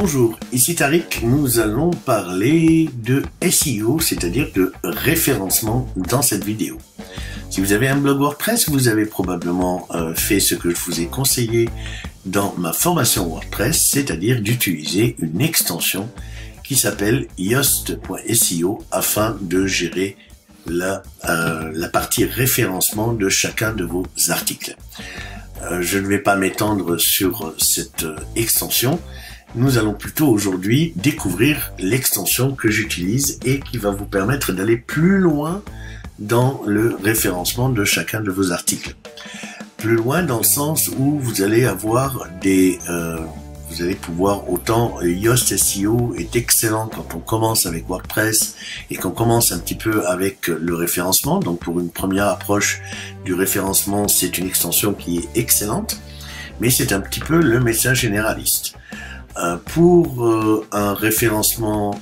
Bonjour, ici Tariq, nous allons parler de SEO, c'est-à-dire de référencement dans cette vidéo. Si vous avez un blog WordPress, vous avez probablement fait ce que je vous ai conseillé dans ma formation WordPress, c'est-à-dire d'utiliser une extension qui s'appelle yoast.seo afin de gérer la partie référencement de chacun de vos articles. Je ne vais pas m'étendre sur cette extension. Nous allons plutôt aujourd'hui découvrir l'extension que j'utilise et qui va vous permettre d'aller plus loin dans le référencement de chacun de vos articles. Plus loin dans le sens où vous allez avoir vous allez pouvoir, autant Yoast SEO est excellent quand on commence avec WordPress et qu'on commence un petit peu avec le référencement. Donc pour une première approche du référencement, c'est une extension qui est excellente, mais c'est un petit peu le médecin généraliste. Pour un référencement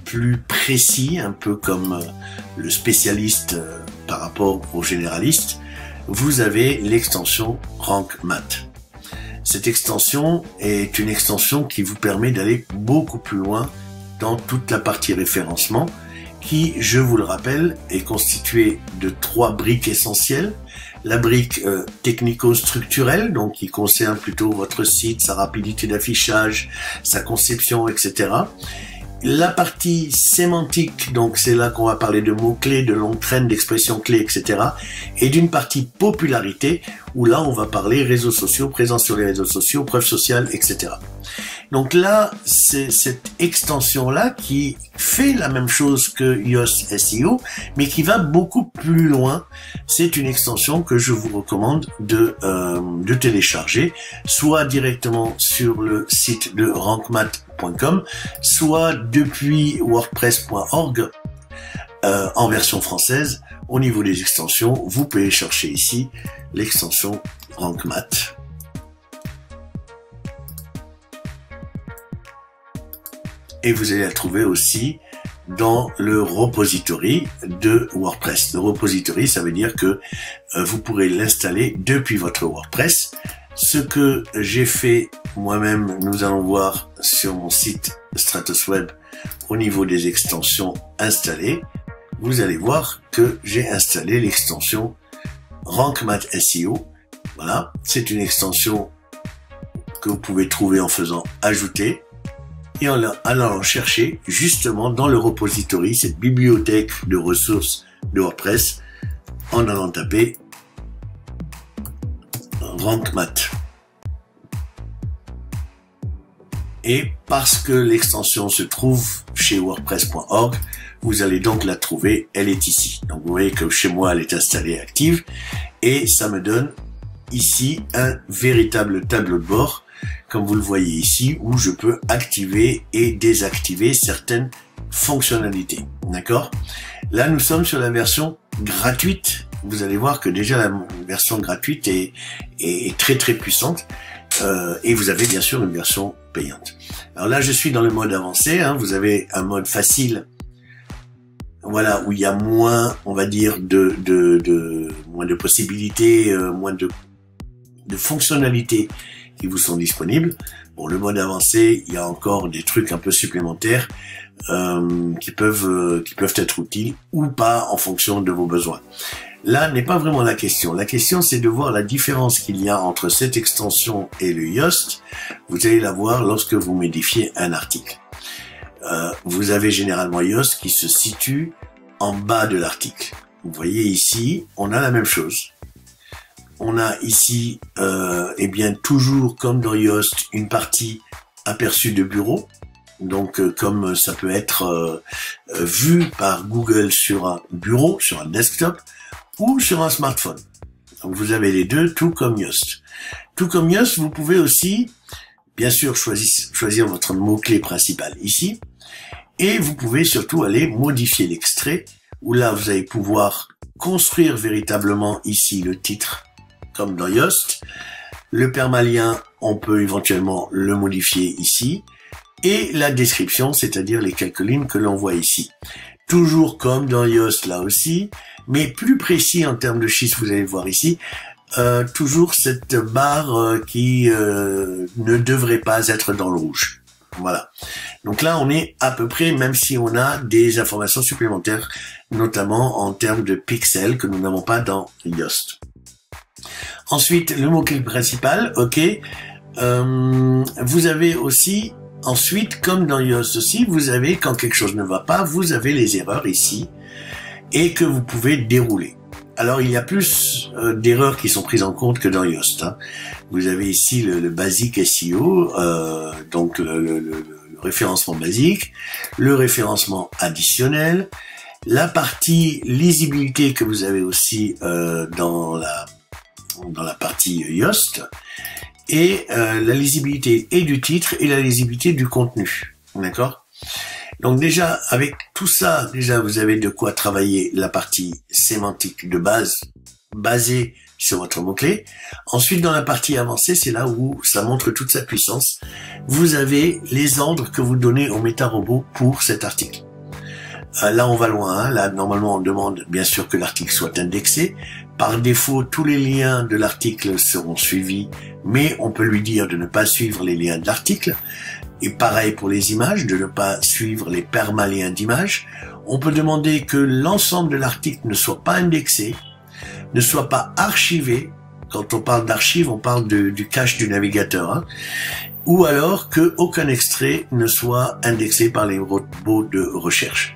plus précis, un peu comme le spécialiste par rapport au généraliste, vous avez l'extension Rank Math. Cette extension est une extension qui vous permet d'aller beaucoup plus loin dans toute la partie référencement qui, je vous le rappelle, est constituée de 3 briques essentielles. La brique technico-structurelle, donc qui concerne plutôt votre site, sa rapidité d'affichage, sa conception, etc. La partie sémantique, donc c'est là qu'on va parler de mots-clés, de longues traînes, d'expressions clés, etc. Et d'une partie popularité, où là on va parler réseaux sociaux, présence sur les réseaux sociaux, preuves sociales, etc. Donc là, c'est cette extension-là qui fait la même chose que Yoast SEO, mais qui va beaucoup plus loin. C'est une extension que je vous recommande de télécharger, soit directement sur le site de rankmath.com, soit depuis wordpress.org en version française. Au niveau des extensions, vous pouvez chercher ici l'extension RankMath. Et vous allez la trouver aussi dans le repository de WordPress. Le repository, ça veut dire que vous pourrez l'installer depuis votre WordPress. Ce que j'ai fait moi-même, nous allons voir sur mon site StratosWeb au niveau des extensions installées. Vous allez voir que j'ai installé l'extension RankMath SEO. Voilà, c'est une extension que vous pouvez trouver en faisant ajouter et en allant chercher justement dans le repository, cette bibliothèque de ressources de WordPress, en allant taper RankMath. Et parce que l'extension se trouve chez wordpress.org, vous allez donc la trouver, elle est ici. Donc vous voyez que chez moi elle est installée active et ça me donne ici un véritable tableau de bord, comme vous le voyez ici, où je peux activer et désactiver certaines fonctionnalités. D'accord? Là nous sommes sur la version gratuite. Vous allez voir que déjà la version gratuite est très très puissante. Et vous avez bien sûr une version payante. Alors là, je suis dans le mode avancé. Hein. Vous avez un mode facile, voilà, où il y a moins, on va dire, moins de possibilités, moins de fonctionnalités qui vous sont disponibles. Bon, le mode avancé, il y a encore des trucs un peu supplémentaires qui peuvent être utiles ou pas en fonction de vos besoins. Là n'est pas vraiment la question. La question, c'est de voir la différence qu'il y a entre cette extension et le Yoast. Vous allez la voir lorsque vous modifiez un article. Vous avez généralement Yoast qui se situe en bas de l'article. Vous voyez ici, on a la même chose. On a ici, eh bien, toujours comme dans Yoast, une partie aperçue de bureau. Donc, comme ça peut être vu par Google sur un bureau, sur un desktop, ou sur un smartphone. Donc vous avez les deux, tout comme Yoast. Tout comme Yoast, vous pouvez aussi, bien sûr, choisir votre mot-clé principal ici, et vous pouvez surtout aller modifier l'extrait, où là vous allez pouvoir construire véritablement ici le titre, comme dans Yoast. Le permalien, on peut éventuellement le modifier ici, et la description, c'est-à-dire les quelques lignes que l'on voit ici. Toujours comme dans Yoast là aussi, mais plus précis en termes de chiffres, vous allez le voir ici, toujours cette barre qui ne devrait pas être dans le rouge. Voilà. Donc là, on est à peu près, même si on a des informations supplémentaires, notamment en termes de pixels que nous n'avons pas dans Yoast. Ensuite, le mot-clé principal, ok. Vous avez aussi, ensuite, comme dans Yoast aussi, vous avez, quand quelque chose ne va pas, vous avez les erreurs ici, et que vous pouvez dérouler. Alors, il y a plus d'erreurs qui sont prises en compte que dans Yoast. Hein. Vous avez ici le basic SEO, donc le référencement basique, le référencement additionnel, la partie lisibilité que vous avez aussi dans la partie Yoast, et la lisibilité et du titre et la lisibilité du contenu. D'accord ? Donc déjà, avec tout ça, déjà vous avez de quoi travailler la partie sémantique de base, basée sur votre mot-clé. Ensuite, dans la partie avancée, c'est là où ça montre toute sa puissance. Vous avez les ordres que vous donnez au MetaRobot pour cet article. Là, on va loin. Hein. Là, normalement, on demande bien sûr que l'article soit indexé. Par défaut, tous les liens de l'article seront suivis, mais on peut lui dire de ne pas suivre les liens de l'article. Et pareil pour les images, de ne pas suivre les permaliens d'images. On peut demander que l'ensemble de l'article ne soit pas indexé, ne soit pas archivé. Quand on parle d'archive, on parle du cache du navigateur. Hein. Ou alors que aucun extrait ne soit indexé par les robots de recherche.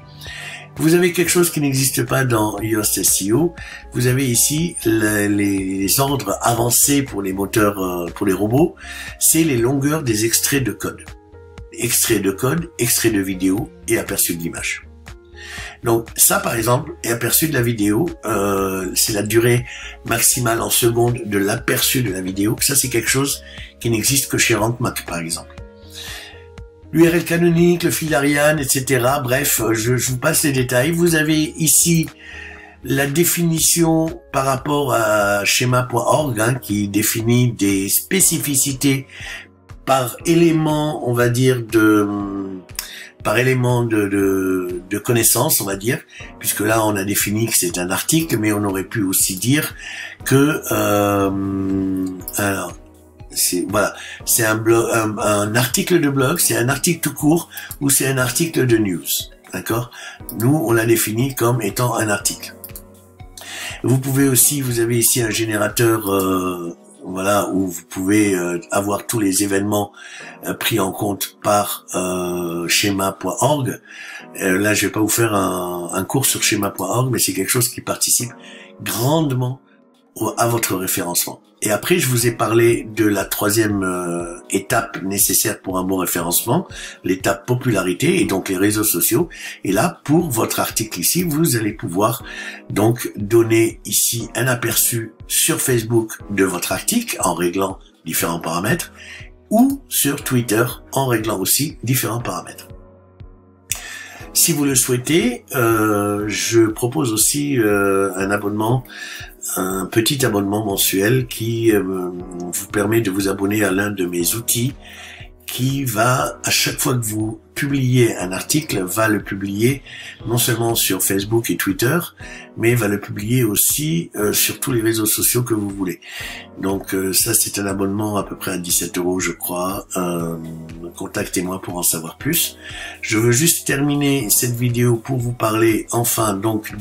Vous avez quelque chose qui n'existe pas dans Yoast SEO. Vous avez ici les ordres avancés pour les moteurs, pour les robots. C'est les longueurs des extraits de code. Extrait de code, extrait de vidéo et aperçu de l'image. Donc ça par exemple, et aperçu de la vidéo, c'est la durée maximale en secondes de l'aperçu de la vidéo. Ça c'est quelque chose qui n'existe que chez RankMath par exemple. L'URL canonique, le fil Ariane, etc. Bref, je vous passe les détails. Vous avez ici la définition par rapport à schema.org hein, qui définit des spécificités par élément, on va dire, par élément de connaissance, on va dire, puisque là, on a défini que c'est un article, mais on aurait pu aussi dire que, alors, c'est un blog, un article de blog, c'est un article tout court, ou c'est un article de news, d'accord? Nous, on l'a défini comme étant un article. Vous pouvez aussi, vous avez ici un générateur, voilà, où vous pouvez avoir tous les événements pris en compte par schema.org. Là, je vais pas vous faire un cours sur schema.org, mais c'est quelque chose qui participe grandement à votre référencement. Et après, je vous ai parlé de la troisième étape nécessaire pour un bon référencement, l'étape popularité et donc les réseaux sociaux. Et là, pour votre article ici, vous allez pouvoir donc donner ici un aperçu sur Facebook de votre article en réglant différents paramètres ou sur Twitter en réglant aussi différents paramètres. Si vous le souhaitez, je propose aussi un abonnement, un petit abonnement mensuel qui vous permet de vous abonner à l'un de mes outils qui va, à chaque fois que vous publiez un article, va le publier non seulement sur Facebook et Twitter, mais va le publier aussi sur tous les réseaux sociaux que vous voulez. Donc ça, c'est un abonnement à peu près à 17 €, je crois. Contactez-moi pour en savoir plus. Je veux juste terminer cette vidéo pour vous parler enfin donc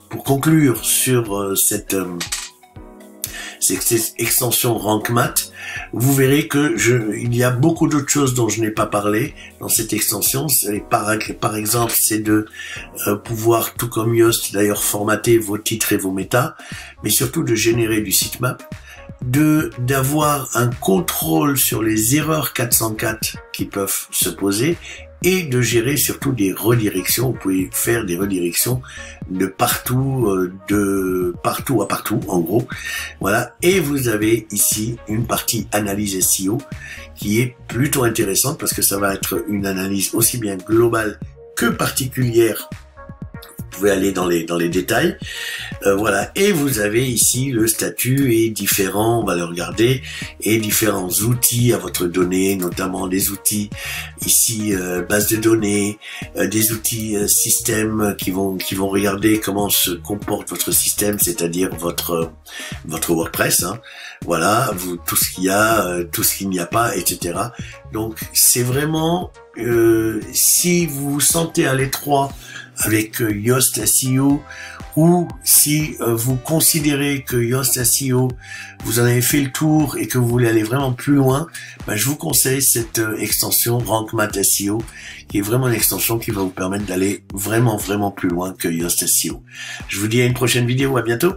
pour conclure sur cette extension RankMath. Vous verrez que il y a beaucoup d'autres choses dont je n'ai pas parlé dans cette extension. Par exemple, c'est de pouvoir, tout comme Yoast d'ailleurs, formater vos titres et vos métas, mais surtout de générer du sitemap, d'avoir un contrôle sur les erreurs 404 qui peuvent se poser et de gérer surtout des redirections. Vous pouvez faire des redirections de partout à partout, en gros. Voilà. Et vous avez ici une partie analyse SEO qui est plutôt intéressante parce que ça va être une analyse aussi bien globale que particulière pouvez aller dans les détails. Voilà, et vous avez ici le statut et différents, on va le regarder, et différents outils à votre donnée, notamment des outils ici base de données, des outils système qui vont regarder comment se comporte votre système, c'est-à-dire votre WordPress, hein. Voilà, tout ce qu'il y a, tout ce qu'il n'y a pas, etc. Donc c'est vraiment si vous vous sentez à l'étroit avec Yoast SEO, ou si vous considérez que Yoast SEO, vous en avez fait le tour et que vous voulez aller vraiment plus loin, je vous conseille cette extension Rank Math SEO, qui est vraiment une extension qui va vous permettre d'aller vraiment plus loin que Yoast SEO. Je vous dis à une prochaine vidéo, à bientôt.